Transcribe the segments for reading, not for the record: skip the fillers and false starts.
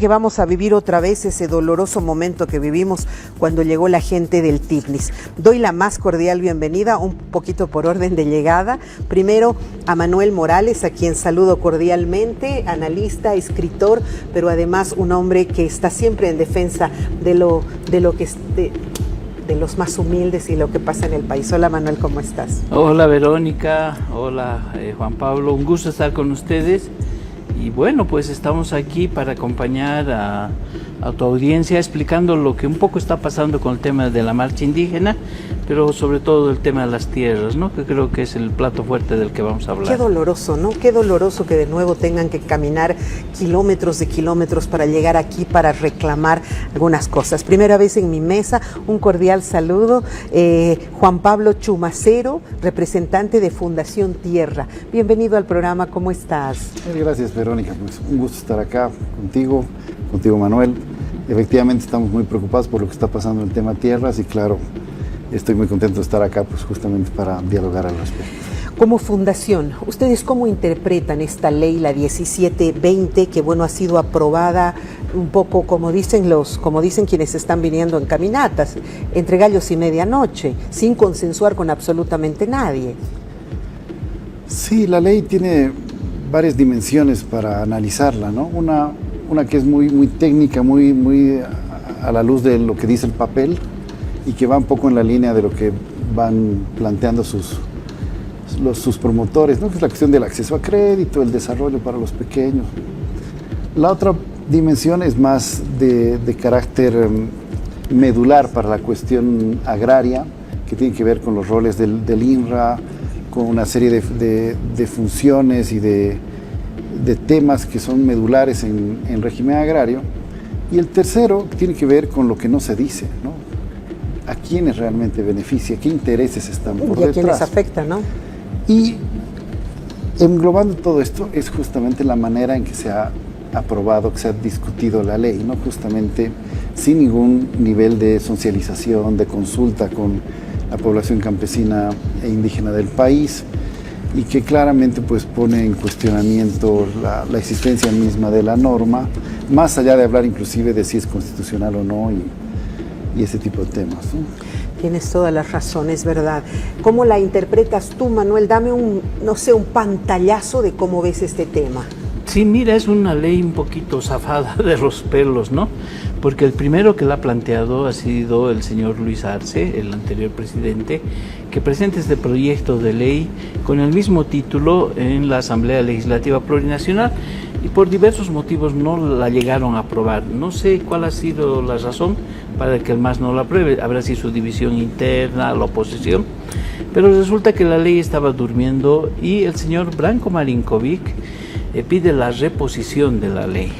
Que vamos a vivir otra vez ese doloroso momento que vivimos cuando llegó la gente del TIPNIS. Doy la más cordial bienvenida, un poquito por orden de llegada, primero a Manuel Morales, a quien saludo cordialmente, analista, escritor, pero además un hombre que está siempre en defensa de los más humildes y lo que pasa en el país. Hola Manuel, ¿cómo estás? Hola Verónica, hola Juan Pablo, un gusto estar con ustedes. Y bueno, pues estamos aquí para acompañar a tu audiencia explicando lo que un poco está pasando con el tema de la marcha indígena, pero sobre todo el tema de las tierras, ¿no? Que creo que es el plato fuerte del que vamos a hablar. Qué doloroso, ¿no? Qué doloroso que de nuevo tengan que caminar kilómetros de kilómetros para llegar aquí para reclamar algunas cosas. Primera vez en mi mesa, un cordial saludo. Juan Pablo Chumacero, representante de Fundación Tierra. Bienvenido al programa, ¿cómo estás? Gracias, Verónica. Pues un gusto estar acá contigo Manuel. Efectivamente estamos muy preocupados por lo que está pasando en el tema tierras y claro, estoy muy contento de estar acá pues justamente para dialogar al respecto. Como fundación, ¿ustedes cómo interpretan esta ley, la 1720, que bueno, ha sido aprobada un poco como dicen quienes están viniendo en caminatas, entre gallos y medianoche, sin consensuar con absolutamente nadie? Sí, la ley tiene varias dimensiones para analizarla, ¿no? Una que es muy técnica, muy a la luz de lo que dice el papel y que va un poco en la línea de lo que van planteando sus promotores, ¿no? Que es la cuestión del acceso a crédito, el desarrollo para los pequeños. La otra dimensión es más de carácter medular para la cuestión agraria, que tiene que ver con los roles del INRA, con una serie de funciones y de temas que son medulares en régimen agrario. Y el tercero tiene que ver con lo que no se dice, ¿no? A quiénes realmente beneficia, qué intereses están por detrás. Y a quiénes afecta, ¿no? Y englobando todo esto es justamente la manera en que se ha aprobado, que se ha discutido la ley, ¿no? Justamente sin ningún nivel de socialización, de consulta con la población campesina e indígena del país, y que claramente pues pone en cuestionamiento la existencia misma de la norma, más allá de hablar inclusive de si es constitucional o no y ese tipo de temas, ¿no? Tienes todas las razones, ¿verdad? ¿Cómo la interpretas tú, Manuel? Dame un pantallazo de cómo ves este tema. Sí, mira, es una ley un poquito zafada de los pelos, ¿no? Porque el primero que la ha planteado ha sido el señor Luis Arce, el anterior presidente, que presenta este proyecto de ley con el mismo título en la Asamblea Legislativa Plurinacional y por diversos motivos no la llegaron a aprobar. No sé cuál ha sido la razón para que el MAS no la apruebe, habrá sido su división interna, la oposición, pero resulta que la ley estaba durmiendo y el señor Branko Marinkovic pide la reposición de la ley.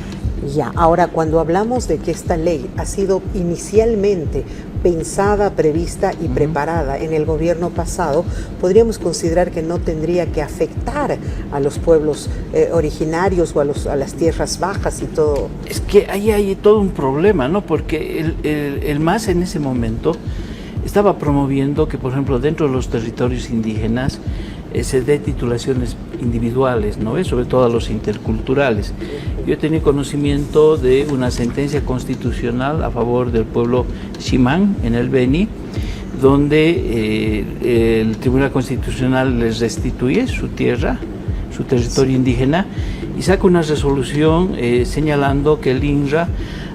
Ya, ahora cuando hablamos de que esta ley ha sido inicialmente pensada, prevista y preparada en el gobierno pasado, podríamos considerar que no tendría que afectar a los pueblos originarios o a las tierras bajas y todo. Es que ahí hay todo un problema, ¿no? Porque el MAS en ese momento estaba promoviendo que, por ejemplo, dentro de los territorios indígenas se dé titulaciones individuales, ¿no? Sobre todo a los interculturales. Yo he tenido conocimiento de una sentencia constitucional a favor del pueblo Ximán en el Beni, donde el Tribunal Constitucional les restituye su tierra, su territorio indígena, y saca una resolución señalando que el INRA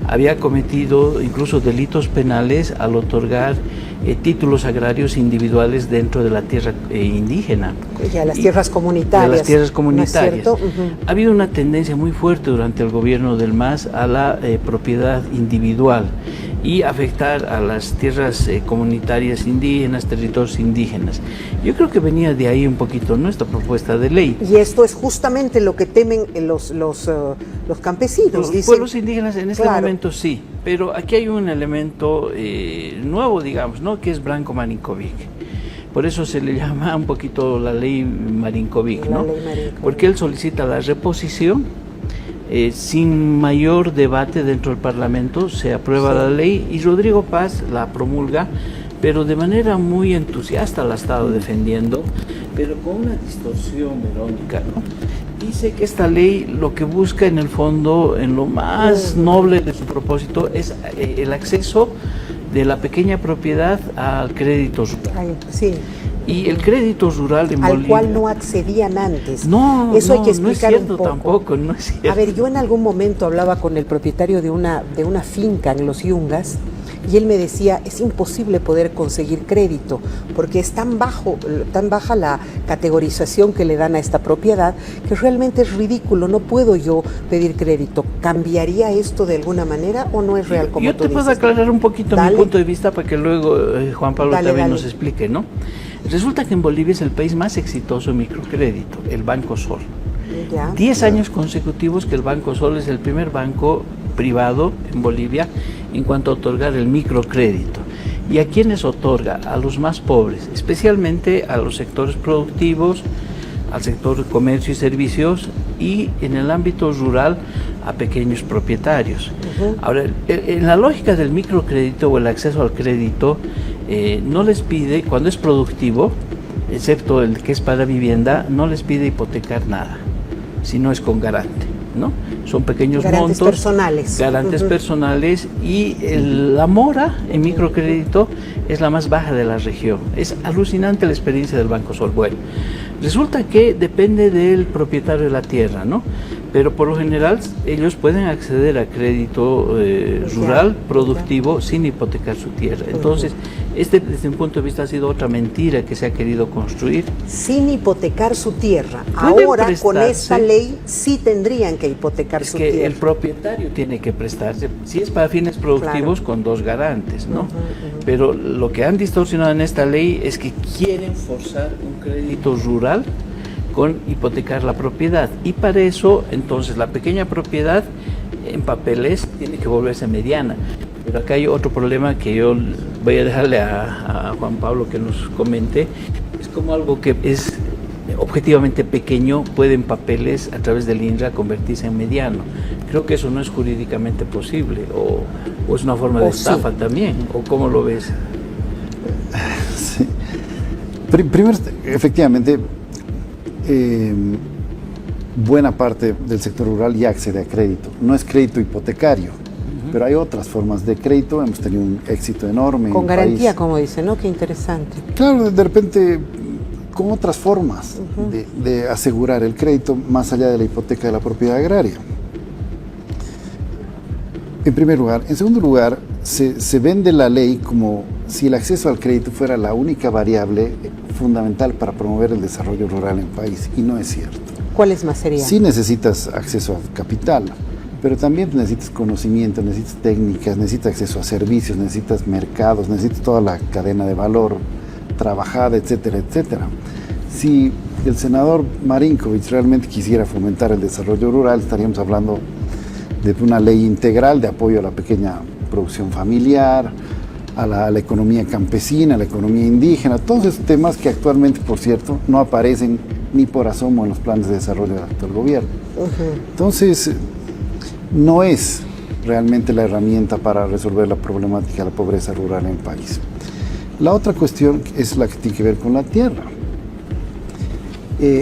había cometido incluso delitos penales al otorgar títulos agrarios individuales dentro de la tierra indígena. Ya, las tierras comunitarias. De las tierras comunitarias. ¿No es cierto? Ha habido una tendencia muy fuerte durante el gobierno del MAS a la propiedad individual y afectar a las tierras comunitarias indígenas, territorios indígenas. Yo creo que venía de ahí un poquito nuestra propuesta de ley. Y esto es justamente lo que temen los campesinos. Los pueblos indígenas en este momento sí, pero aquí hay un elemento nuevo, digamos, ¿no? Que es Branko Marinkovic. Por eso se le llama un poquito la ley Marinkovic, ¿no? Porque él solicita la reposición. Sin mayor debate dentro del Parlamento se aprueba la ley y Rodrigo Paz la promulga, pero de manera muy entusiasta la ha estado defendiendo, pero con una distorsión, Verónica, ¿no? dice que esta ley lo que busca en el fondo, en lo más noble de su propósito, es el acceso de la pequeña propiedad al crédito rural. Ay, sí. Y el crédito rural en Al Bolivia, cual no accedían antes. No, eso hay que no es explicar cierto un poco. tampoco, no es cierto. A ver, yo en algún momento hablaba con el propietario de una finca en Los Yungas y él me decía, es imposible poder conseguir crédito porque es tan baja la categorización que le dan a esta propiedad que realmente es ridículo, no puedo yo pedir crédito. ¿Cambiaría esto de alguna manera o no es real como yo tú te puedo dices? aclarar un poquito mi punto de vista para que luego Juan Pablo también nos explique, ¿no? Resulta que en Bolivia es el país más exitoso en microcrédito, el Banco Sol. Ya. 10 años consecutivos que el Banco Sol es el primer banco privado en Bolivia en cuanto a otorgar el microcrédito. ¿Y a quiénes otorga? A los más pobres, especialmente a los sectores productivos, al sector de comercio y servicios y en el ámbito rural a pequeños propietarios. Ahora, en la lógica del microcrédito o el acceso al crédito, no les pide, cuando es productivo, excepto el que es para vivienda, no les pide hipotecar nada, si no es con garante, ¿no? Son pequeños Garantes montos, personales. garantes personales, y la mora en microcrédito es la más baja de la región. Es alucinante la experiencia del Banco Sol. Bueno, resulta que depende del propietario de la tierra, ¿no? Pero por lo general ellos pueden acceder a crédito rural productivo sin hipotecar su tierra. Entonces, desde un punto de vista ha sido otra mentira que se ha querido construir. Sin hipotecar su tierra. Pueden Ahora, con prestarse. esta ley, sí tendrían que hipotecar su Es que tierra. el propietario tiene que prestarse, si es para fines productivos, con dos garantes, ¿no? Pero lo que han distorsionado en esta ley es que quieren forzar un crédito rural con hipotecar la propiedad, y para eso entonces la pequeña propiedad en papeles tiene que volverse mediana. Pero acá hay otro problema que yo voy a dejarle a Juan Pablo que nos comente. Es como algo que es objetivamente pequeño puede en papeles a través del INRA convertirse en mediano. Creo que eso no es jurídicamente posible, o es una forma de estafa también, o ¿cómo lo ves? Sí. Primero, efectivamente, buena parte del sector rural ya accede a crédito. No es crédito hipotecario, pero hay otras formas de crédito. Hemos tenido un éxito enorme. Con garantía, como dice, ¿no? Qué interesante. Claro, de repente, con otras formas de asegurar el crédito más allá de la hipoteca de la propiedad agraria. En primer lugar. En segundo lugar, se vende la ley como si el acceso al crédito fuera la única variable fundamental para promover el desarrollo rural en el país, y no es cierto. ¿Cuáles más serían? Sí necesitas acceso a capital, pero también necesitas conocimiento, necesitas técnicas, necesitas acceso a servicios, necesitas mercados, necesitas toda la cadena de valor trabajada, etcétera, etcétera. Si el senador Marinkovic realmente quisiera fomentar el desarrollo rural, estaríamos hablando de una ley integral de apoyo a la pequeña producción familiar, a la economía campesina, a la economía indígena, todos esos temas que actualmente, por cierto, no aparecen ni por asomo en los planes de desarrollo del actual gobierno. Entonces, no es realmente la herramienta para resolver la problemática de la pobreza rural en el país. La otra cuestión es la que tiene que ver con la tierra.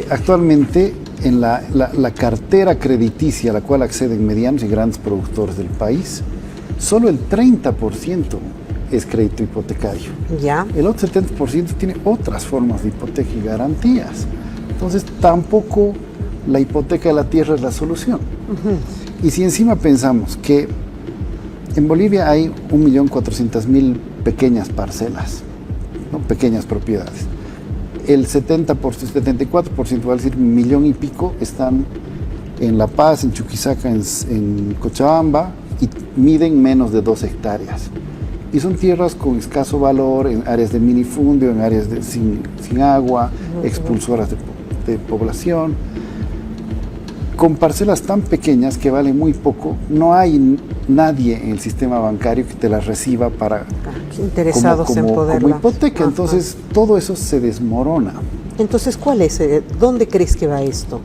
Actualmente, en la cartera crediticia a la cual acceden medianos y grandes productores del país, solo el 30% es crédito hipotecario. Ya. El otro 70% tiene otras formas de hipoteca y garantías. Entonces, tampoco la hipoteca de la tierra es la solución. Y si encima pensamos que en Bolivia hay 1.400.000 pequeñas parcelas, ¿no? Pequeñas propiedades. El 74%, va a decir 1.000.000 y pico, están en La Paz, en Chuquisaca, en Cochabamba, y miden menos de 2 hectáreas. Y son tierras con escaso valor, en áreas de minifundio, en áreas sin agua, expulsoras de población. Con parcelas tan pequeñas que valen muy poco, no hay nadie en el sistema bancario que te las reciba para interesados en poderla. como hipoteca. Entonces, todo eso se desmorona. Entonces, ¿cuál es? ¿Dónde crees que va esto?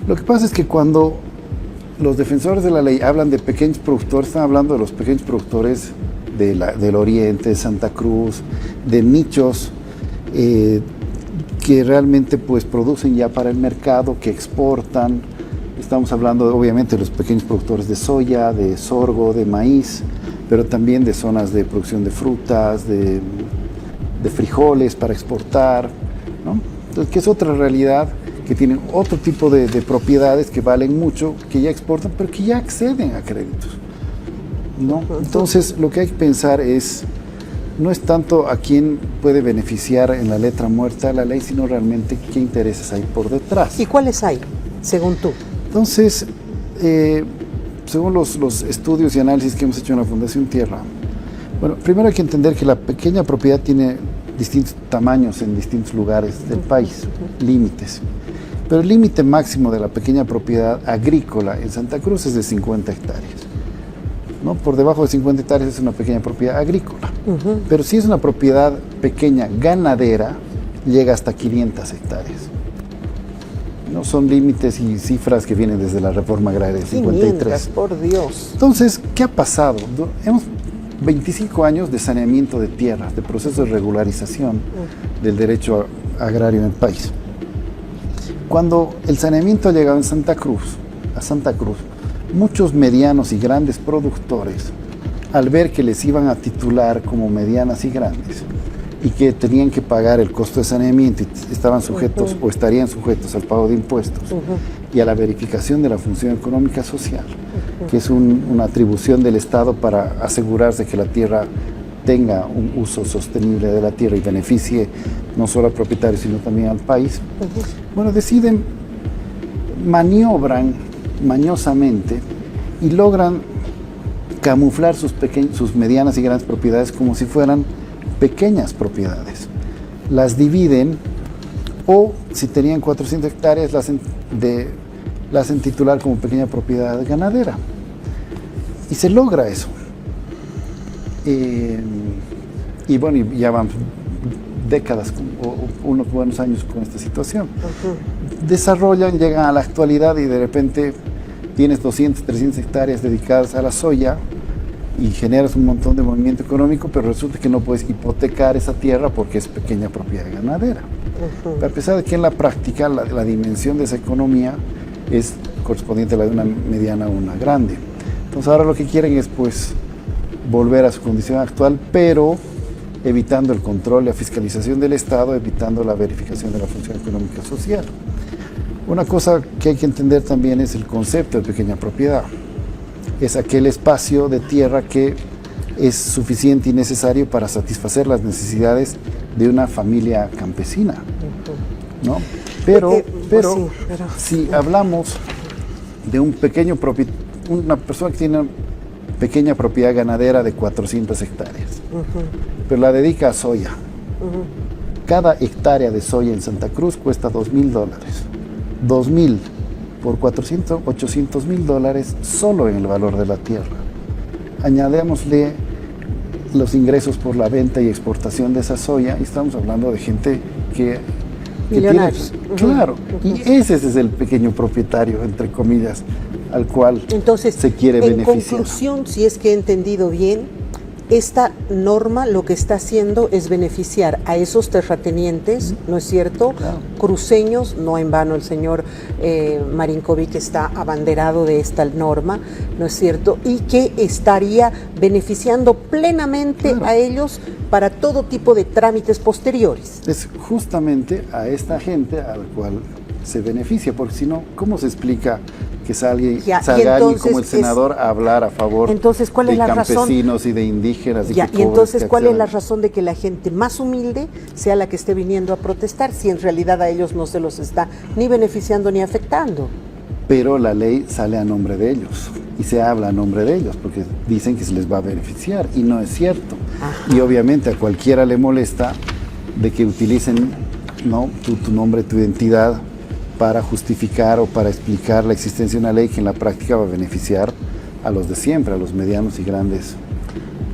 Lo que pasa es que cuando los defensores de la ley hablan de pequeños productores, están hablando de los pequeños productores del Oriente, de Santa Cruz, de nichos que que realmente pues producen ya para el mercado, que exportan. Estamos hablando obviamente de los pequeños productores de soya, de sorgo, de maíz, pero también de zonas de producción de frutas, de frijoles para exportar, ¿no? Entonces, que es otra realidad, que tienen otro tipo de propiedades que valen mucho, que ya exportan, pero que ya acceden a créditos, ¿no? Entonces, lo que hay que pensar no es tanto a quién puede beneficiar en la letra muerta de la ley, sino realmente qué intereses hay por detrás. ¿Y cuáles hay, según tú? Entonces, según los estudios y análisis que hemos hecho en la Fundación Tierra, bueno, primero hay que entender que la pequeña propiedad tiene distintos tamaños en distintos lugares del país, límites. Pero el límite máximo de la pequeña propiedad agrícola en Santa Cruz es de 50 hectáreas. ¿No? Por debajo de 50 hectáreas es una pequeña propiedad agrícola. Pero si es una propiedad pequeña ganadera, llega hasta 500 hectáreas. ¿No? Son límites y cifras que vienen desde la reforma agraria del 53. 500, por Dios. Entonces, ¿qué ha pasado? Hemos 25 años de saneamiento de tierras, de proceso de regularización del derecho agrario en el país. Cuando el saneamiento ha llegado a Santa Cruz, muchos medianos y grandes productores, al ver que les iban a titular como medianas y grandes y que tenían que pagar el costo de saneamiento y estaban sujetos o estarían sujetos al pago de impuestos y a la verificación de la función económica social, que es una atribución del Estado para asegurarse que la tierra tenga un uso sostenible de la tierra y beneficie no solo al propietario sino también al país. Bueno, maniobran mañosamente y logran camuflar sus medianas y grandes propiedades como si fueran pequeñas propiedades. Las dividen o si tenían 400 hectáreas las hacen titular como pequeña propiedad ganadera. Y se logra eso. Y bueno, y ya van décadas o unos buenos años con esta situación. Desarrollan, llegan a la actualidad y de repente tienes 200, 300 hectáreas dedicadas a la soya y generas un montón de movimiento económico, pero resulta que no puedes hipotecar esa tierra porque es pequeña propiedad ganadera. A pesar de que en la práctica la dimensión de esa economía es correspondiente a la de una mediana o una grande. Entonces ahora lo que quieren es pues volver a su condición actual, pero evitando el control y la fiscalización del Estado, evitando la verificación de la función económica social. Una cosa que hay que entender también es el concepto de pequeña propiedad. Es aquel espacio de tierra que es suficiente y necesario para satisfacer las necesidades de una familia campesina, ¿no? Pero si hablamos de una persona que tiene una pequeña propiedad ganadera de 400 hectáreas, pero la dedica a soya. Cada hectárea de soya en Santa Cruz cuesta $2,000. 2,000 por 400, $800,000 solo en el valor de la tierra. Añadémosle los ingresos por la venta y exportación de esa soya y estamos hablando de gente que tiene, claro, y ese es el pequeño propietario, entre comillas, al cual se quiere beneficiar. En conclusión, si es que he entendido bien, esta norma lo que está haciendo es beneficiar a esos terratenientes, ¿no es cierto? Claro. Cruceños, no en vano el señor Marinkovic está abanderado de esta norma, ¿no es cierto? Y que estaría beneficiando plenamente a ellos para todo tipo de trámites posteriores. Es justamente a esta gente a la cual se beneficia, porque si no, ¿cómo se explica que salga alguien como el senador a hablar a favor de campesinos y de indígenas? Y entonces, ¿cuál es la razón de que la gente más humilde sea la que esté viniendo a protestar si en realidad a ellos no se los está ni beneficiando ni afectando? Pero la ley sale a nombre de ellos y se habla a nombre de ellos porque dicen que se les va a beneficiar y no es cierto. Ajá. Y obviamente a cualquiera le molesta de que utilicen, ¿no?, tu nombre, tu identidad para justificar o para explicar la existencia de una ley que en la práctica va a beneficiar a los de siempre, a los medianos y grandes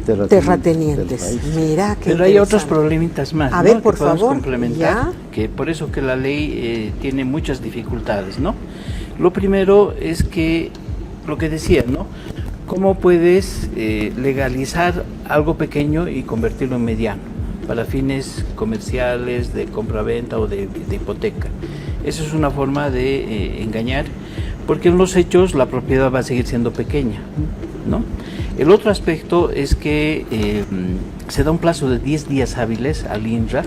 terratenientes. Mira, qué Pero hay otros problemitas más, a ¿no?, ver, por que podemos favor, complementar, ¿ya? Que por eso que la ley tiene muchas dificultades, ¿no? Lo primero es que, lo que decía, ¿no?, ¿cómo puedes legalizar algo pequeño y convertirlo en mediano? para fines comerciales, de compra-venta o de hipoteca. Esa es una forma de engañar, porque en los hechos la propiedad va a seguir siendo pequeña, ¿no? El otro aspecto es que se da un plazo de 10 días hábiles al INRA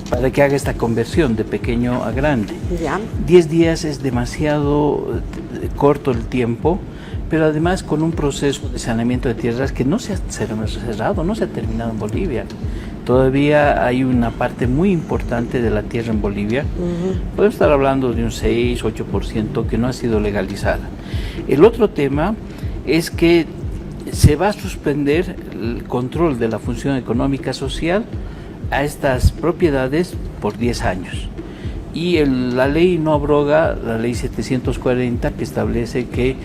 para que haga esta conversión de pequeño a grande. Ya. 10 días es demasiado corto el tiempo, pero además con un proceso de saneamiento de tierras que no se ha cerrado, no se ha terminado en Bolivia. Todavía hay una parte muy importante de la tierra en Bolivia. Podemos estar hablando de un 6-8% que no ha sido legalizada. El otro tema es que se va a suspender el control de la función económica social a estas propiedades por 10 años. Y la ley no abroga la ley 740, que establece que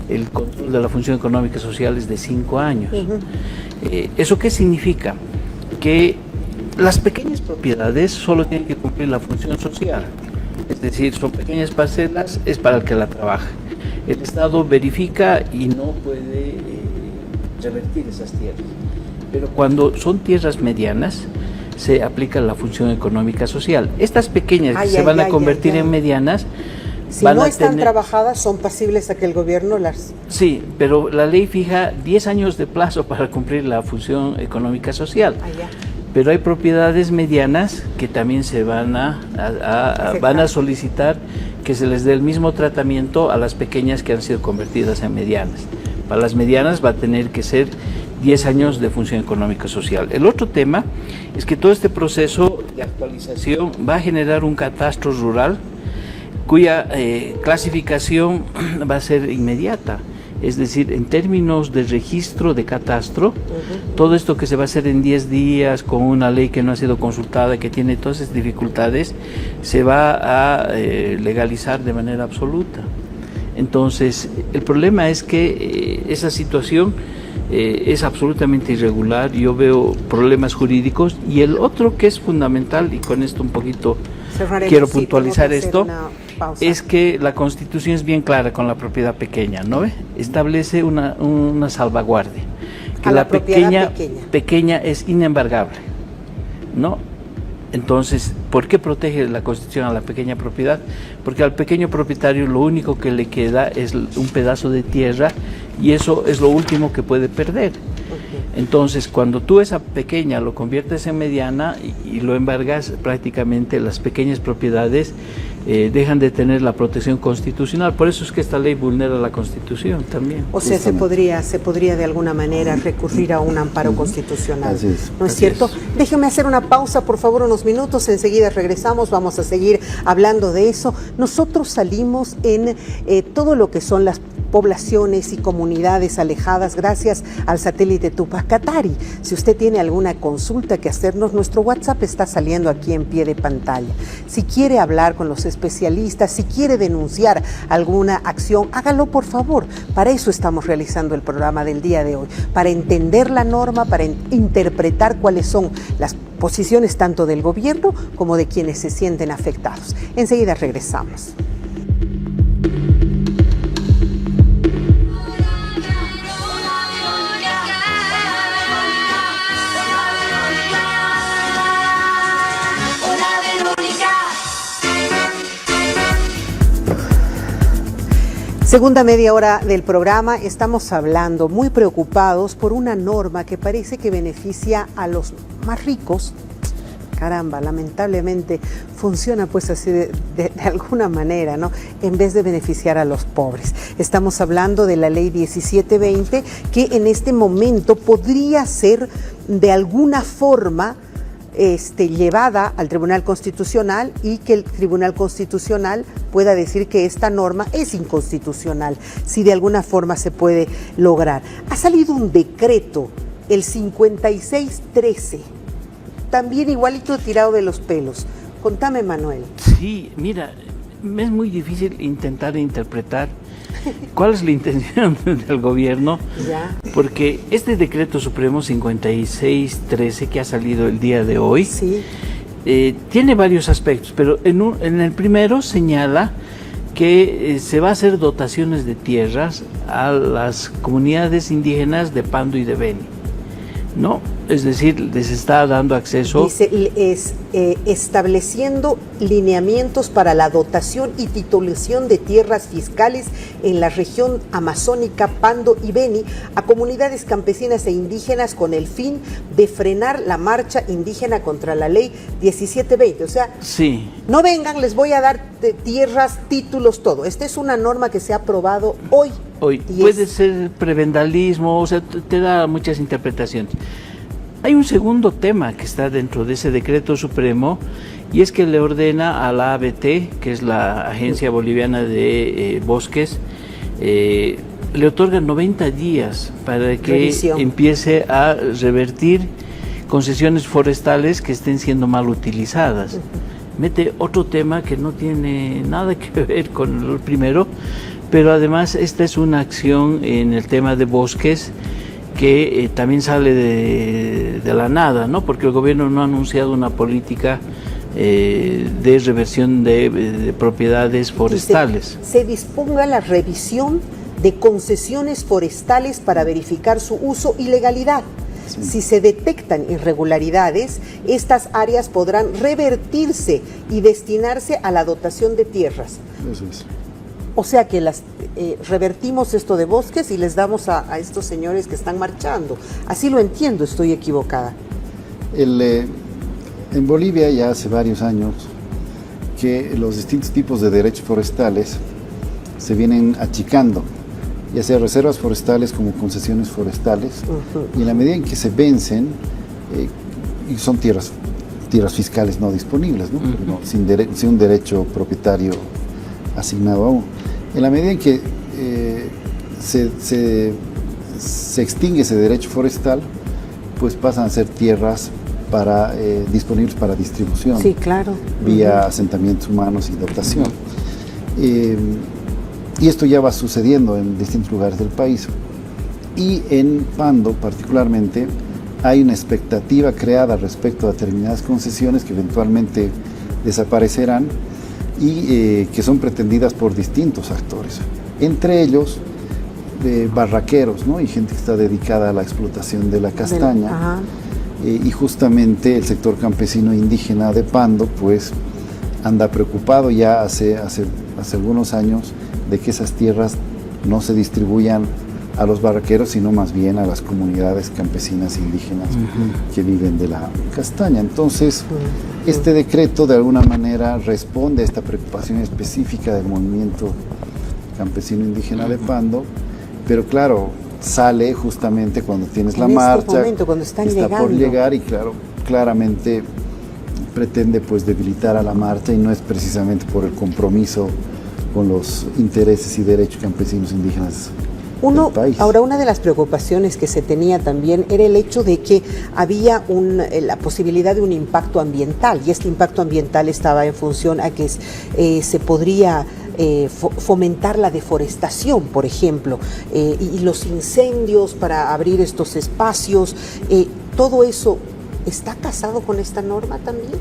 el control de la función económica social es de 5 años. ¿Eso qué significa? Que las pequeñas propiedades solo tienen que cumplir la función social, es decir, son pequeñas parcelas, es para el que la trabaja. El Estado verifica y no puede revertir esas tierras. Pero cuando son tierras medianas, se aplica la función económica social. Estas pequeñas que se van a convertir en medianas, si no están trabajadas, son pasibles a que el gobierno las... Sí, pero la ley fija 10 años de plazo para cumplir la función económica social. Pero hay propiedades medianas que también se van a solicitar que se les dé el mismo tratamiento a las pequeñas que han sido convertidas en medianas. Para las medianas va a tener que ser 10 años de función económica social. El otro tema es que todo este proceso de actualización va a generar un catastro rural cuya clasificación va a ser inmediata. Es decir, en términos de registro de catastro, todo esto que se va a hacer en 10 días con una ley que no ha sido consultada, que tiene todas esas dificultades, se va a legalizar de manera absoluta. Entonces, el problema es que esa situación es absolutamente irregular. Yo veo problemas jurídicos, y el otro que es fundamental, y con esto un poquito quiero puntualizar esto, es que la Constitución es bien clara con la propiedad pequeña, ¿no ve? Establece una salvaguardia, que la pequeña es inembargable, ¿no? Entonces, ¿por qué protege la Constitución a la pequeña propiedad? Porque al pequeño propietario lo único que le queda es un pedazo de tierra, y eso es lo último que puede perder. Entonces, cuando tú esa pequeña lo conviertes en mediana y lo embargas, prácticamente las pequeñas propiedades dejan de tener la protección constitucional. Por eso es que esta ley vulnera la Constitución también. O sea, se podría de alguna manera recurrir a un amparo constitucional. Así es. ¿No es cierto? Déjeme hacer una pausa, por favor, unos minutos. Enseguida regresamos, vamos a seguir hablando de eso. Nosotros salimos en todo lo que son las poblaciones y comunidades alejadas gracias al satélite Tupac Katari. Si usted tiene alguna consulta que hacernos, nuestro WhatsApp está saliendo aquí en pie de pantalla. Si quiere hablar con los especialistas, si quiere denunciar alguna acción, hágalo por favor. Para eso estamos realizando el programa del día de hoy, para entender la norma, para interpretar cuáles son las posiciones tanto del gobierno como de quienes se sienten afectados. Enseguida regresamos. Segunda media hora del programa, estamos hablando muy preocupados por una norma que parece que beneficia a los más ricos. Caramba, lamentablemente funciona pues así de alguna manera, ¿no? En vez de beneficiar a los pobres. Estamos hablando de la ley 1720, que en este momento podría ser de alguna forma llevada al Tribunal Constitucional, y que el Tribunal Constitucional pueda decir que esta norma es inconstitucional, si de alguna forma se puede lograr. Ha salido un decreto, el 5613, también igualito tirado de los pelos. Contame, Manuel. Sí, mira, es muy difícil intentar interpretar cuál es la intención del gobierno, porque este decreto supremo 5613 que ha salido el día de hoy, tiene varios aspectos, pero en el primero señala que se va a hacer dotaciones de tierras a las comunidades indígenas de Pando y de Beni, ¿no? Es decir, les está dando acceso. Dice, estableciendo lineamientos para la dotación y titulación de tierras fiscales en la región amazónica Pando y Beni a comunidades campesinas e indígenas con el fin de frenar la marcha indígena contra la ley 1720. O sea, sí, no vengan, les voy a dar tierras, títulos, todo. Esta es una norma que se ha aprobado hoy. Puede ser prebendalismo, o sea, te da muchas interpretaciones. Hay un segundo tema que está dentro de ese decreto supremo y es que le ordena a la ABT, que es la Agencia Boliviana de Bosques, le otorga 90 días para que empiece a revertir concesiones forestales que estén siendo mal utilizadas. Mete otro tema que no tiene nada que ver con el primero, pero además esta es una acción en el tema de bosques que también sale de la nada, ¿no? Porque el gobierno no ha anunciado una política de reversión de propiedades forestales. Se disponga la revisión de concesiones forestales para verificar su uso y legalidad. Sí. Si se detectan irregularidades, estas áreas podrán revertirse y destinarse a la dotación de tierras. Eso es. O sea que revertimos esto de bosques y les damos a estos señores que están marchando. Así lo entiendo, estoy equivocada. En Bolivia ya hace varios años que los distintos tipos de derechos forestales se vienen achicando, ya sea reservas forestales como concesiones forestales, y en la medida en que se vencen, y son tierras fiscales no disponibles, ¿no? No, sin un derecho propietario asignado aún. En la medida en que se extingue ese derecho forestal, pues pasan a ser tierras disponibles para distribución. Sí, claro. Vía asentamientos humanos y dotación. Y esto ya va sucediendo en distintos lugares del país. Y en Pando particularmente hay una expectativa creada respecto a determinadas concesiones que eventualmente desaparecerán y que son pretendidas por distintos actores, entre ellos barraqueros, ¿no? Y gente que está dedicada a la explotación de la castaña. Y justamente el sector campesino indígena de Pando pues anda preocupado ya hace algunos años de que esas tierras no se distribuyan a los barraqueros, sino más bien a las comunidades campesinas indígenas que viven de la castaña. Entonces, este decreto de alguna manera responde a esta preocupación específica del movimiento campesino indígena de Pando, pero claro, sale justamente cuando tienes la marcha, momento, cuando está por llegar, y claro, claramente pretende pues debilitar a la marcha, y no es precisamente por el compromiso con los intereses y derechos campesinos indígenas del país. Ahora, una de las preocupaciones que se tenía también era el hecho de que había la posibilidad de un impacto ambiental, y este impacto ambiental estaba en función a que se podría fomentar la deforestación, por ejemplo, y los incendios para abrir estos espacios. ¿Todo eso está casado con esta norma también?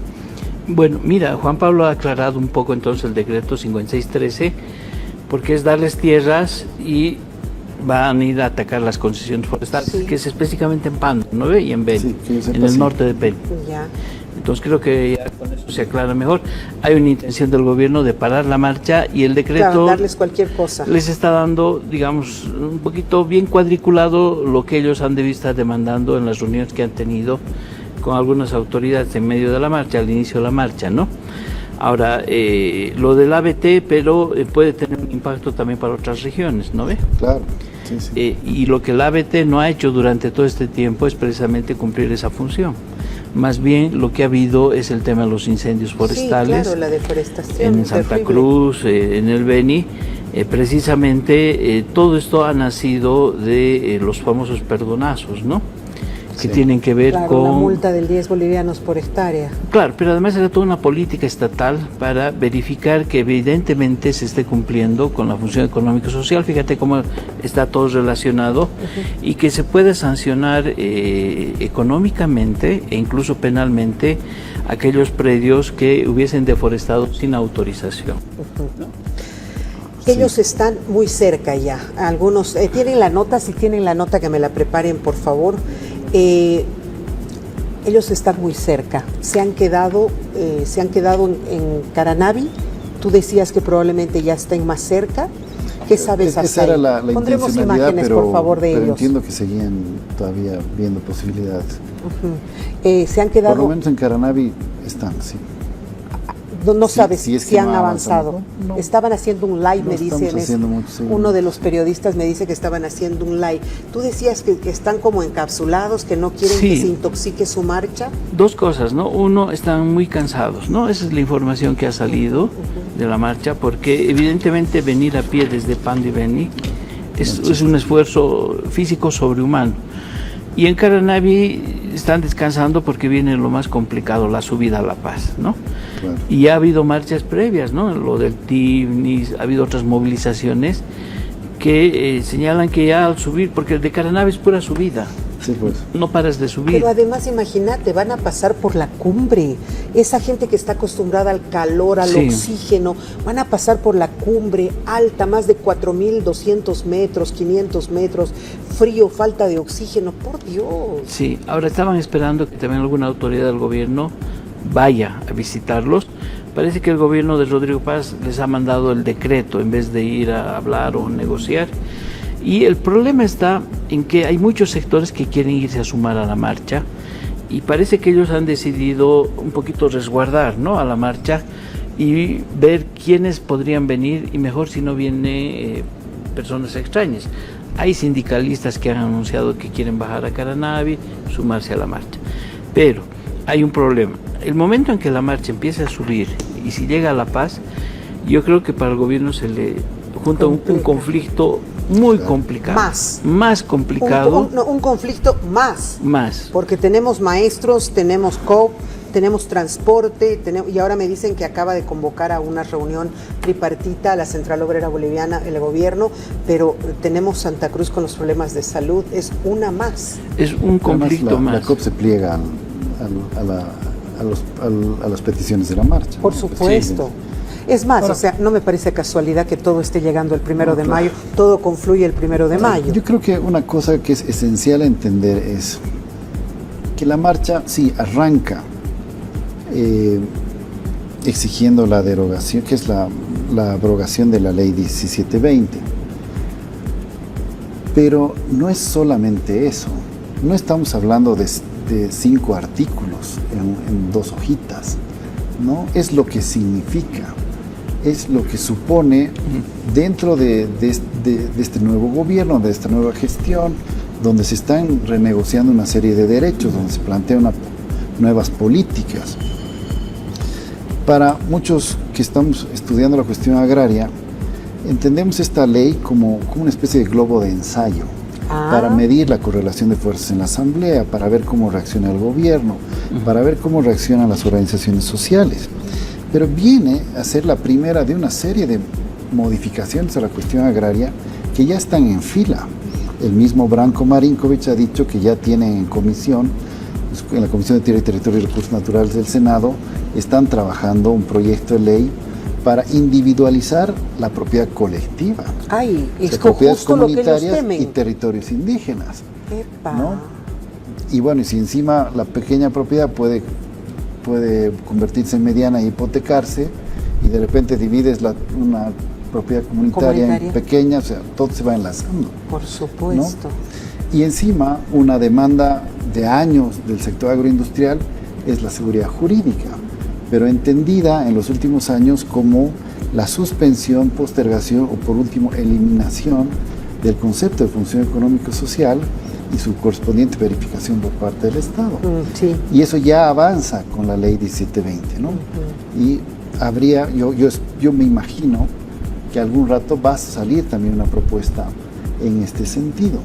Bueno, mira, Juan Pablo ha aclarado un poco entonces el decreto 5613, porque es darles tierras y van a ir a atacar las concesiones forestales, que es específicamente en Pando, ¿no? Y en Beni, en el norte de Beni. Ya. Entonces creo que ya con eso se aclara mejor. Hay una intención del gobierno de parar la marcha, y el decreto darles cualquier cosa les está dando, digamos, un poquito bien cuadriculado lo que ellos han debido estar demandando en las reuniones que han tenido con algunas autoridades en medio de la marcha, al inicio de la marcha, ¿no? Ahora, lo del ABT, pero puede tener un impacto también para otras regiones, ¿no ve? Claro. Sí, sí. Y lo que el ABT no ha hecho durante todo este tiempo es precisamente cumplir esa función. Más bien lo que ha habido es el tema de los incendios forestales. Sí, claro, la deforestación. En Santa Cruz, en el Beni. Precisamente todo esto ha nacido de los famosos perdonazos, ¿no? Que tienen que ver con la multa del 10 bolivianos por hectárea. Claro, pero además era toda una política estatal para verificar que evidentemente se esté cumpliendo con la función económico-social. Fíjate cómo está todo relacionado, y que se puede sancionar económicamente e incluso penalmente aquellos predios que hubiesen deforestado sin autorización. ¿No? Ellos están muy cerca ya. Algunos tienen la nota, si tienen la nota que me la preparen, por favor. Ellos están muy cerca, se han quedado en Caranavi. Tú decías que probablemente ya estén más cerca. ¿Qué sabes hacer? Esa era la Pondremos intencionalidad, imágenes, pero, por favor, de pero ellos. entiendo que seguían todavía viendo posibilidades. Se han quedado... Por lo menos en Caranavi están, sí. No Sí, sabes sí es si que han no avanzado. avanzan, ¿no? Estaban haciendo un live, No me estamos dicen. haciendo mucho, sí. Uno de los periodistas me dice que estaban haciendo un live. Tú decías que están como encapsulados, que no quieren Sí. que se intoxique su marcha. Dos cosas, ¿no? Uno, están muy cansados, ¿no? Esa es la información que ha salido de la marcha, porque evidentemente venir a pie desde Pandiveni es un esfuerzo físico sobrehumano. Y en Caranavi están descansando porque viene lo más complicado, la subida a La Paz, ¿no? Claro. Y ha habido marchas previas, ¿no? Lo del TIVNIS, ha habido otras movilizaciones que señalan que ya al subir, porque el de Caranavi es pura subida, Sí, pues. no paras de subir. Pero además, imagínate, van a pasar por la cumbre. Esa gente que está acostumbrada al calor, al Sí. oxígeno, van a pasar por la cumbre alta, más de 4.200 metros, 500 metros, frío, falta de oxígeno, por Dios. Sí, ahora estaban esperando que también alguna autoridad del gobierno vaya a visitarlos. Parece que el gobierno de Rodrigo Paz les ha mandado el decreto en vez de ir a hablar o negociar. Y el problema está en que hay muchos sectores que quieren irse a sumar a la marcha y parece que ellos han decidido un poquito resguardar, ¿no?, a la marcha y ver quiénes podrían venir y mejor si no viene personas extrañas. Hay sindicalistas que han anunciado que quieren bajar a Caranavi, sumarse a la marcha. Pero hay un problema. El momento en que la marcha empiece a subir y si llega a La Paz, yo creo que para el gobierno se le junta un conflicto muy complicado. Más complicado. Un conflicto más. Más. Porque tenemos maestros, tenemos COP, tenemos transporte, y ahora me dicen que acaba de convocar a una reunión tripartita a la Central Obrera Boliviana, el gobierno, pero tenemos Santa Cruz con los problemas de salud, es una más. Es un conflicto Además, más. la COP se pliega a las peticiones de la marcha. Por ¿no? supuesto. Sí. Es más, Ahora, o sea, no me parece casualidad que todo esté llegando el 1 de claro. mayo, todo confluye el 1 de mayo. Yo creo que una cosa que es esencial entender es que la marcha, sí, arranca exigiendo la derogación, que es la abrogación de la ley 1720. Pero no es solamente eso. No estamos hablando de 5 artículos en 2 hojitas, ¿no? Es lo que significa, es lo que supone dentro de este nuevo gobierno, de esta nueva gestión, donde se están renegociando una serie de derechos, donde se plantean nuevas políticas. Para muchos que estamos estudiando la cuestión agraria, entendemos esta ley como una especie de globo de ensayo para medir la correlación de fuerzas en la Asamblea, para ver cómo reacciona el gobierno, para ver cómo reaccionan las organizaciones sociales. Pero viene a ser la primera de una serie de modificaciones a la cuestión agraria que ya están en fila. El mismo Branko Marinković ha dicho que ya tienen en comisión, en la Comisión de Tierra y Territorio y Recursos Naturales del Senado, están trabajando un proyecto de ley para individualizar la propiedad colectiva. Ay, es propiedades justo lo que ellos comunitarias temen. y territorios indígenas. Epa. ¿No? Y bueno, y si encima la pequeña propiedad puede convertirse en mediana e hipotecarse, y de repente divides una propiedad comunitaria en pequeña, o sea, todo se va enlazando. Por supuesto. ¿No? Y encima una demanda de años del sector agroindustrial es la seguridad jurídica, pero entendida en los últimos años como la suspensión, postergación o por último eliminación del concepto de función económico-social y su correspondiente verificación por parte del Estado. Sí. Y eso ya avanza con la ley 1720, ¿no? Y habría, yo me imagino que algún rato va a salir también una propuesta en este sentido.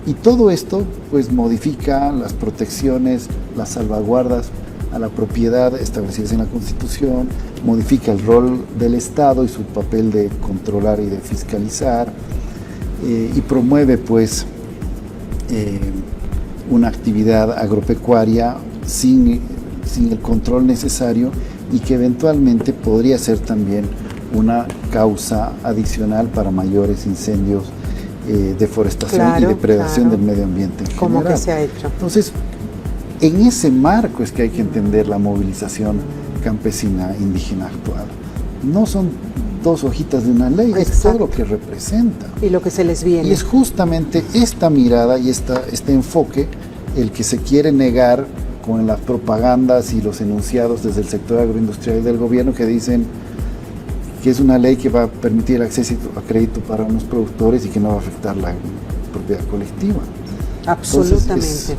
Y todo esto pues modifica las protecciones, las salvaguardas a la propiedad establecidas en la Constitución, modifica el rol del Estado y su papel de controlar y de fiscalizar, y promueve pues una actividad agropecuaria sin el control necesario y que eventualmente podría ser también una causa adicional para mayores incendios, deforestación y depredación del medio ambiente en general. ¿Cómo que se ha hecho? Entonces, En ese marco es que hay que entender la movilización campesina indígena actual. No son dos hojitas de una ley, Exacto. es todo lo que representa. Y lo que se les viene. Y es justamente esta mirada y este enfoque el que se quiere negar con las propagandas y los enunciados desde el sector agroindustrial y del gobierno, que dicen que es una ley que va a permitir el acceso a crédito para unos productores y que no va a afectar la propiedad colectiva. Absolutamente. Entonces,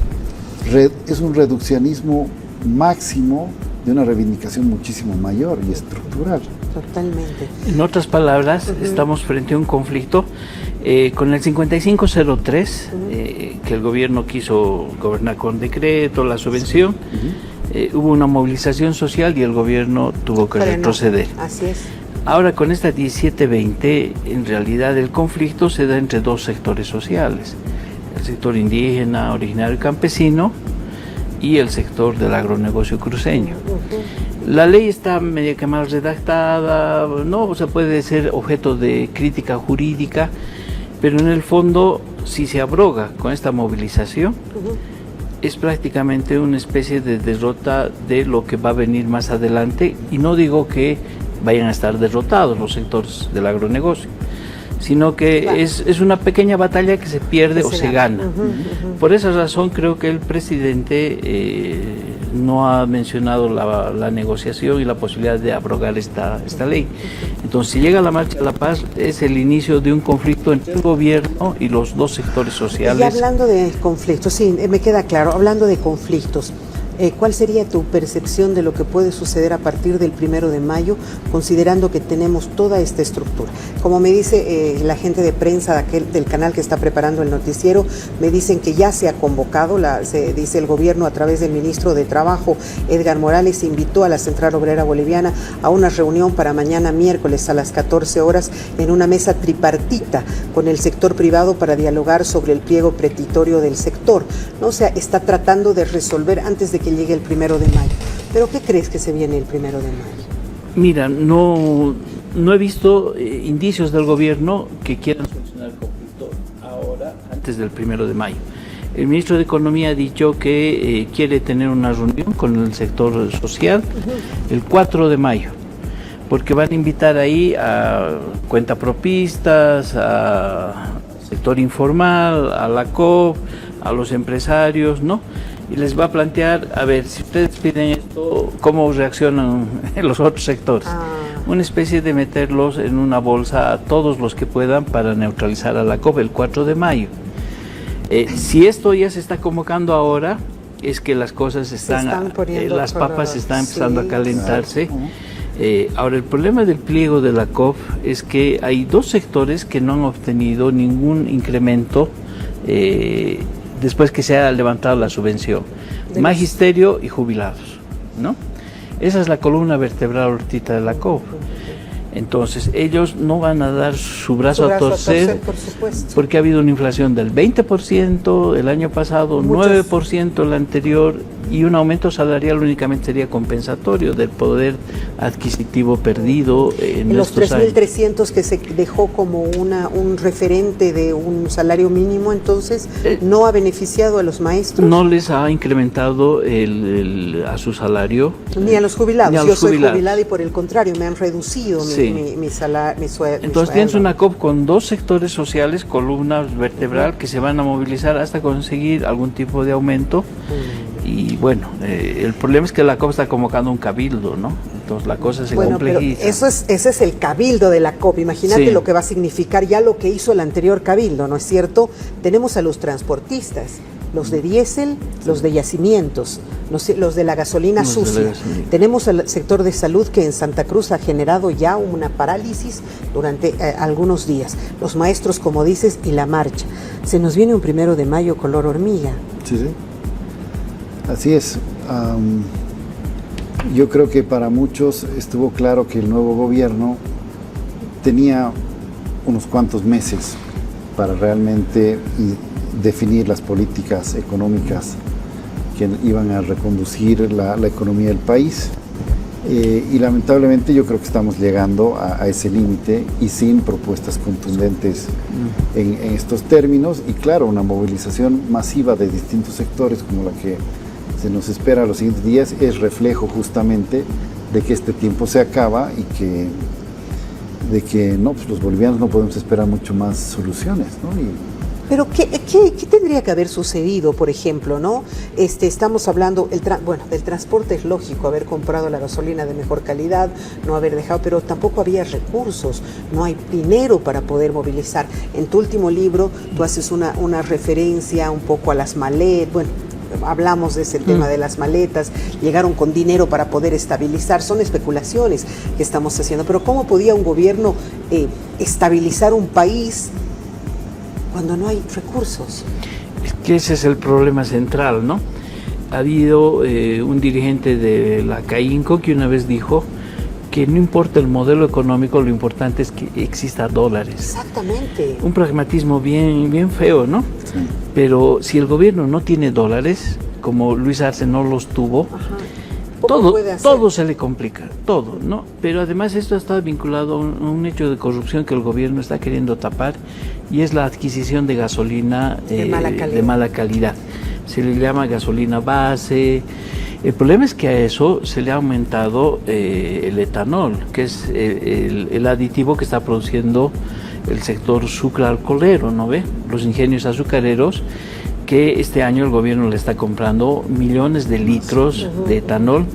es un reduccionismo máximo de una reivindicación muchísimo mayor y estructural. Totalmente. En otras palabras, estamos frente a un conflicto con el 5503, que el gobierno quiso gobernar con decreto, la subvención. Hubo una movilización social y el gobierno tuvo que retroceder. Así es. Ahora con esta 1720, en realidad el conflicto se da entre dos sectores sociales, el sector indígena, originario y campesino, y el sector del agronegocio cruceño. La ley está medio que mal redactada, no, o sea, puede ser objeto de crítica jurídica, pero en el fondo, si se abroga con esta movilización, es prácticamente una especie de derrota de lo que va a venir más adelante, y no digo que vayan a estar derrotados los sectores del agronegocio, sino que claro, es una pequeña batalla que se pierde o se gana. Por esa razón creo que el presidente no ha mencionado la negociación y la posibilidad de abrogar esta ley. Entonces, si llega la Marcha de la Paz, es el inicio de un conflicto entre el gobierno y los dos sectores sociales. Y hablando de conflictos, sí, me queda claro, hablando de conflictos, ¿cuál sería tu percepción de lo que puede suceder a partir del 1 de mayo, considerando que tenemos toda esta estructura? Como me dice la gente de prensa del canal que está preparando el noticiero, me dicen que ya se ha convocado, se dice el gobierno a través del ministro de Trabajo, Edgar Morales, invitó a la Central Obrera Boliviana a una reunión para mañana miércoles a las 14 horas en una mesa tripartita con el sector privado para dialogar sobre el pliego petitorio del sector, ¿no? O sea, está tratando de resolver antes de que llegue el 1 de mayo. ¿Pero qué crees que se viene el 1 de mayo? Mira, no he visto indicios del gobierno que quieran solucionar el conflicto ahora, antes del 1 de mayo. El ministro de Economía ha dicho que quiere tener una reunión con el sector social el 4 de mayo, porque van a invitar ahí a cuentapropistas, a sector informal, a la COP, a los empresarios, ¿no? Y les va a plantear, a ver, si ustedes piden esto, ¿cómo reaccionan los otros sectores? Una especie de meterlos en una bolsa a todos los que puedan para neutralizar a la COP el 4 de mayo. Si esto ya se está convocando ahora, es que las cosas las papas están empezando a calentarse. Ahora, el problema del pliego de la COP es que hay dos sectores que no han obtenido ningún incremento después que se ha levantado la subvención, magisterio y jubilados, ¿no? Esa es la columna vertebral ahorita de la COP. Entonces, ellos no van a dar su brazo a torcer, por supuesto, porque ha habido una inflación del 20% el año pasado, 9% el anterior, y un aumento salarial únicamente sería compensatorio del poder adquisitivo perdido en los estos años. 3.300 que se dejó como un referente de un salario mínimo, entonces, ¿no ha beneficiado a los maestros? No les ha incrementado a su salario. Ni a los jubilados. Ni a los soy jubilada y por el contrario me han reducido mi sueldo. Entonces tienes una COP con dos sectores sociales, columna vertebral, que se van a movilizar hasta conseguir algún tipo de aumento. Y bueno, el problema es que la COP está convocando un cabildo, ¿no? Entonces la cosa se complejiza. Pero ese es el cabildo de la COP. Imagínate lo que va a significar ya lo que hizo el anterior cabildo, ¿no es cierto? Tenemos a los transportistas, los de diésel, los de yacimientos, los de la gasolina sucia. Tenemos al sector de salud que en Santa Cruz ha generado ya una parálisis durante algunos días. Los maestros, como dices, y la marcha. Se nos viene un 1 de mayo color hormiga. Sí, sí. Así es. Yo creo que para muchos estuvo claro que el nuevo gobierno tenía unos cuantos meses para realmente definir las políticas económicas que iban a reconducir la economía del país. Y lamentablemente yo creo que estamos llegando a ese límite y sin propuestas contundentes en estos términos. Y claro, una movilización masiva de distintos sectores como la que se nos espera los siguientes días es reflejo justamente de que este tiempo se acaba y de que no, pues los bolivianos no podemos esperar mucho más soluciones, ¿no? Pero ¿qué tendría que haber sucedido, por ejemplo, ¿no? Estamos hablando, del transporte es lógico, haber comprado la gasolina de mejor calidad, no haber dejado, pero tampoco había recursos, no hay dinero para poder movilizar. En tu último libro tú haces una referencia un poco a las maletas, bueno, hablamos de ese tema de las maletas, llegaron con dinero para poder estabilizar, son especulaciones que estamos haciendo, pero ¿cómo podía un gobierno estabilizar un país cuando no hay recursos? Es que ese es el problema central, ¿no? Ha habido un dirigente de la CAINCO que una vez dijo que no importa el modelo económico, lo importante es que exista dólares. Exactamente. Un pragmatismo bien feo, ¿no? Sí. Pero si el gobierno no tiene dólares, como Luis Arce no los tuvo, todo se le complica, todo, ¿no? Pero además esto está vinculado a un hecho de corrupción que el gobierno está queriendo tapar, y es la adquisición de gasolina de mala calidad. Se le llama gasolina base. El problema es que a eso se le ha aumentado el etanol, que es el aditivo que está produciendo el sector sucroalcoholero, ¿no ve? Los ingenios azucareros, que este año el gobierno le está comprando millones de litros de etanol,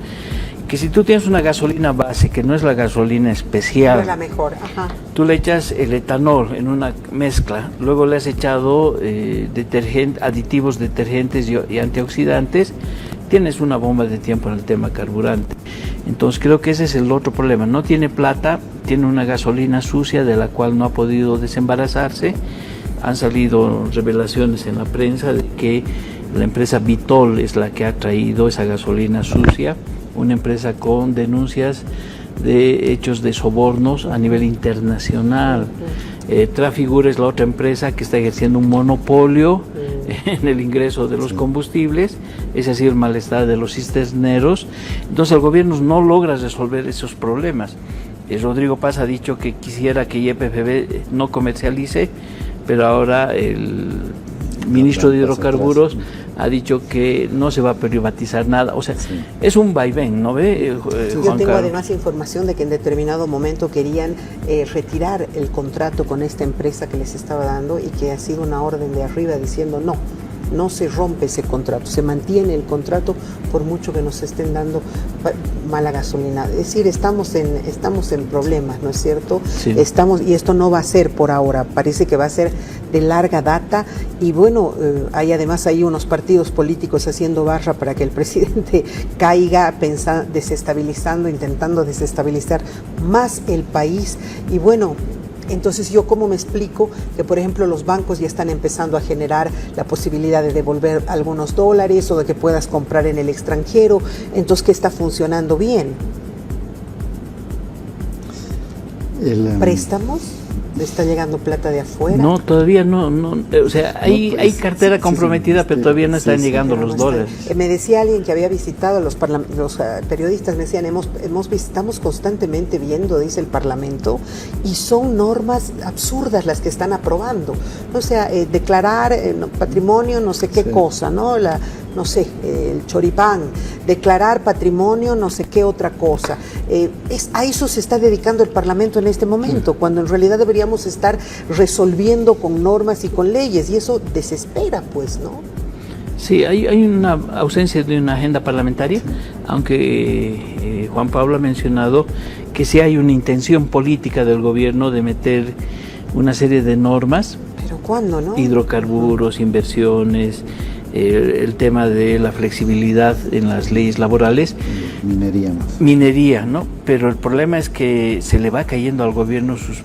que si tú tienes una gasolina base, que no es la gasolina especial, no es la mejor, tú le echas el etanol en una mezcla, luego le has echado aditivos, detergentes y antioxidantes, tienes una bomba de tiempo en el tema carburante. Entonces creo que ese es el otro problema, no tiene plata, tiene una gasolina sucia de la cual no ha podido desembarazarse. Han salido revelaciones en la prensa de que la empresa Vitol es la que ha traído esa gasolina sucia, una empresa con denuncias de hechos de sobornos a nivel internacional. Trafigura es la otra empresa que está ejerciendo un monopolio en el ingreso de los combustibles. Ese ha sido el malestar de los cisterneros. Entonces el gobierno no logra resolver esos problemas. Rodrigo Paz ha dicho que quisiera que YPFB no comercialice, pero ahora el ministro de Hidrocarburos ha dicho que no se va a privatizar nada. O sea, es un vaivén, ¿no ve, Yo tengo además información de que en determinado momento querían retirar el contrato con esta empresa que les estaba dando, y que ha sido una orden de arriba diciendo no se rompe ese contrato, se mantiene el contrato por mucho que nos estén dando mala gasolina. Es decir, estamos en problemas, ¿no es cierto? Sí. Y esto no va a ser por ahora, parece que va a ser de larga data, y bueno, hay además unos partidos políticos haciendo barra para que el presidente caiga, intentando desestabilizar más el país. Y bueno, entonces yo cómo me explico que, por ejemplo, los bancos ya están empezando a generar la posibilidad de devolver algunos dólares o de que puedas comprar en el extranjero, entonces ¿qué está funcionando bien? ¿Préstamos? ¿Está llegando plata de afuera? No, todavía no, o sea, hay cartera comprometida, pero todavía no están llegando los dólares. Me decía alguien que había visitado los periodistas, me decían, estamos constantemente viendo, dice el Parlamento, y son normas absurdas las que están aprobando. O sea, declarar patrimonio no sé qué cosa, ¿no? El choripán, declarar patrimonio no sé qué otra cosa. A eso se está dedicando el Parlamento en este momento, cuando en realidad deberíamos estar resolviendo con normas y con leyes, y eso desespera, pues, ¿no? Sí, hay una ausencia de una agenda parlamentaria, aunque Juan Pablo ha mencionado que sí hay una intención política del gobierno de meter una serie de normas. ¿Pero cuándo, no? Hidrocarburos, inversiones, el tema de la flexibilidad en las leyes laborales. Minería, ¿no? Pero el problema es que se le va cayendo al gobierno sus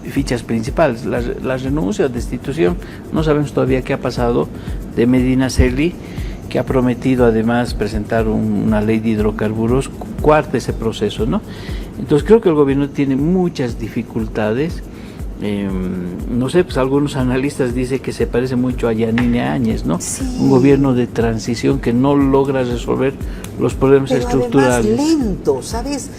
fichas principales. La renuncia o destitución, no sabemos todavía qué ha pasado, de Medinaceli, que ha prometido además presentar una ley de hidrocarburos, cuarta ese proceso, ¿no? Entonces creo que el gobierno tiene muchas dificultades. No sé, pues algunos analistas dicen que se parece mucho a Yanine Áñez, ¿no? Sí. Un gobierno de transición que no logra resolver los problemas estructurales. Además lento, ¿sabes?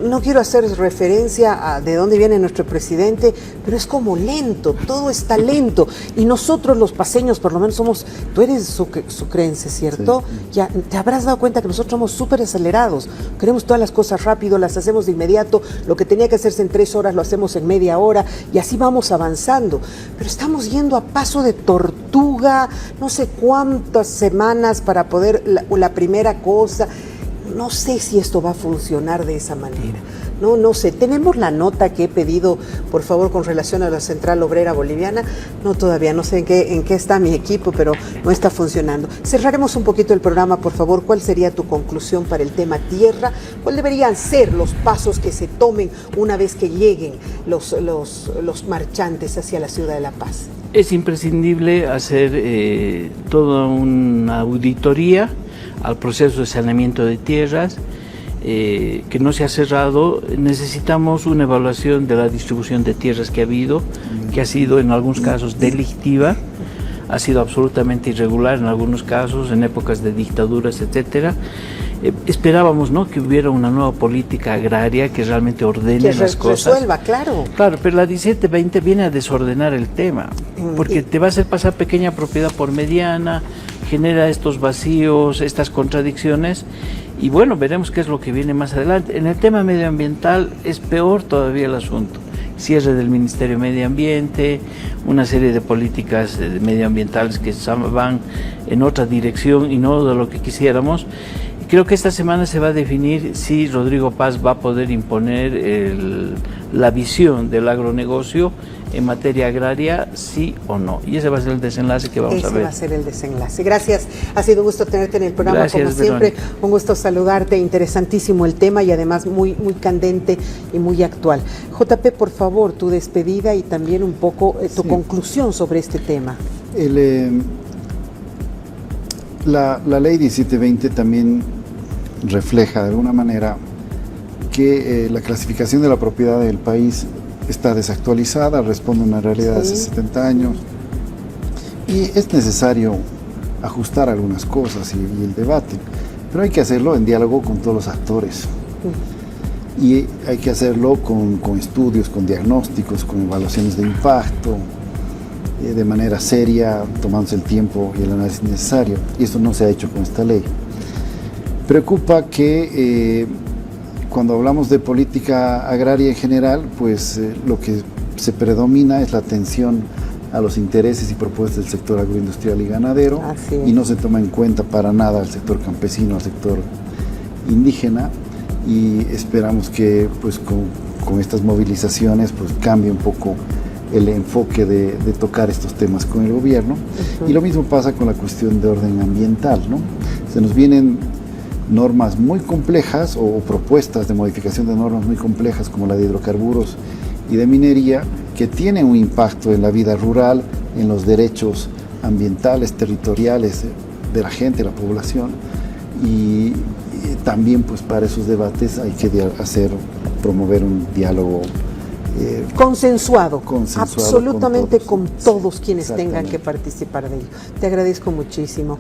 no quiero hacer referencia a de dónde viene nuestro presidente, pero es como lento, todo está lento. Y nosotros los paseños, por lo menos somos, tú eres sucrense, ¿cierto? Sí. Ya te habrás dado cuenta que nosotros somos súper acelerados. Queremos todas las cosas rápido, las hacemos de inmediato. Lo que tenía que hacerse en 3 horas lo hacemos en media hora y así vamos avanzando. Pero estamos yendo a paso de tortuga, no sé cuántas semanas para poder la primera cosa. No sé si esto va a funcionar de esa manera. No sé. Tenemos la nota que he pedido, por favor, con relación a la Central Obrera Boliviana. No, todavía no sé en qué está mi equipo, pero no está funcionando. Cerraremos un poquito el programa, por favor. ¿Cuál sería tu conclusión para el tema tierra? ¿Cuáles deberían ser los pasos que se tomen una vez que lleguen los marchantes hacia la ciudad de La Paz? Es imprescindible hacer toda una auditoría al proceso de saneamiento de tierras, que no se ha cerrado. Necesitamos una evaluación de la distribución de tierras que ha habido, que ha sido en algunos casos delictiva, ha sido absolutamente irregular en algunos casos, en épocas de dictaduras, etcétera. Esperábamos, ¿no?, que hubiera una nueva política agraria que realmente ordene las cosas. Que resuelva, claro. Claro, pero la 1720 viene a desordenar el tema, porque te va a hacer pasar pequeña propiedad por mediana, genera estos vacíos, estas contradicciones, y bueno, veremos qué es lo que viene más adelante. En el tema medioambiental es peor todavía el asunto. Cierre del Ministerio de Medio Ambiente, una serie de políticas medioambientales que van en otra dirección y no de lo que quisiéramos. Creo que esta semana se va a definir si Rodrigo Paz va a poder imponer la visión del agronegocio en materia agraria, sí o no. Y ese va a ser el desenlace que vamos a ver. Ese va a ser el desenlace. Gracias. Ha sido un gusto tenerte en el programa. Gracias, como siempre. Verónica. Un gusto saludarte. Interesantísimo el tema y además muy, muy candente y muy actual. JP, por favor, tu despedida y también un poco tu conclusión sobre este tema. La ley 1720 también refleja de alguna manera que la clasificación de la propiedad del país está desactualizada, responde a una realidad de hace 70 años y es necesario ajustar algunas cosas y el debate, pero hay que hacerlo en diálogo con todos los actores y hay que hacerlo con estudios, con diagnósticos, con evaluaciones de impacto, de manera seria, tomándose el tiempo y el análisis necesario, y esto no se ha hecho con esta ley. Preocupa que cuando hablamos de política agraria en general, pues lo que se predomina es la atención a los intereses y propuestas del sector agroindustrial y ganadero, y no se toma en cuenta para nada al sector campesino, al sector indígena, y esperamos que pues con estas movilizaciones pues cambie un poco el enfoque de tocar estos temas con el gobierno. Y lo mismo pasa con la cuestión de orden ambiental, ¿no? Se nos vienen normas muy complejas o propuestas de modificación de normas muy complejas como la de hidrocarburos y de minería, que tienen un impacto en la vida rural, en los derechos ambientales, territoriales de la gente, la población, y también pues para esos debates hay que promover un diálogo consensuado absolutamente con todos quienes tengan que participar de ello. Te agradezco muchísimo.